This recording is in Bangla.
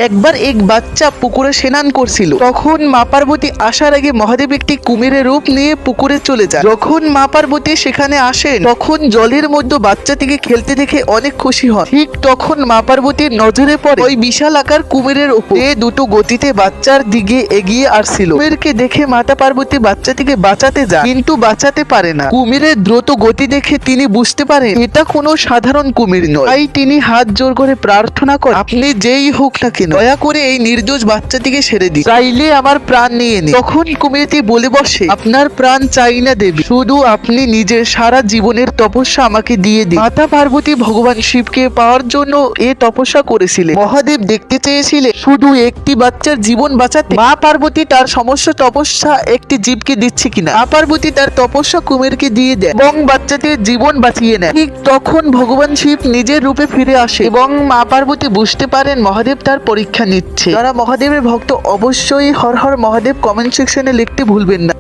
একবার এক বাচ্চা পুকুরে স্নান করছিল। তখন মা পার্বতী আসার আগে মহাদেব একটি কুমিরের রূপ নিয়ে পুকুরে চলে যায়। যখন মা পার্বতী সেখানে আসেন তখন জলের মধ্যে বাচ্চাটিকে খেলতে দেখে অনেক খুশি হন। ঠিক তখন মা পার্বতীর নজরে পড়ে ওই বিশাল আকার কুমিরের উপর দুটো গতিতে বাচ্চার দিকে এগিয়ে আসছিল। কুমিরকে দেখে মাতা পার্বতী বাচ্চাটিকে বাঁচাতে যায়, কিন্তু বাঁচাতে পারে না। কুমিরের দ্রুত গতি দেখে তিনি বুঝতে পারেন এটা কোনো সাধারণ কুমির নয়। তাই তিনি হাত জোর করে প্রার্থনা করেন, আপনি যেই হোক না কেন দয়া করে এই নির্দোষ বাচ্চাটিকে ছেড়ে দিন, চাইলে আমার প্রাণ নিয়ে নিন। তখন কুমিরটি বলে বসে, আপনার প্রাণ চাই না দেবী, শুধু আপনি নিজের সারা জীবনের তপস্যা আমাকে দিয়ে দিন। মাতা পার্বতী ভগবান শিবকে পাওয়ার জন্য এ তপস্যা করেছিলেন। মহাদেব দেখতে চেয়েছিলেন শুধু একটি বাচ্চার জীবন বাঁচাতে মা পার্বতী তার সমস্ত তপস্যা একটি জীবকে দিচ্ছে কিনা। মা পার্বতী তার তপস্যা কুমিরকে দিয়ে দেয় এবং বাচ্চাটির জীবন বাঁচিয়ে নেয়। ঠিক তখন ভগবান শিব নিজের রূপে ফিরে আসে এবং মা পার্বতী বুঝতে পারেন মহাদেব তার পরীক্ষা নিচ্ছে। যারা মহাদেবের ভক্ত অবশ্যই হর হর মহাদেব কমেন্ট সেকশনে লিখতে ভুলবেন না।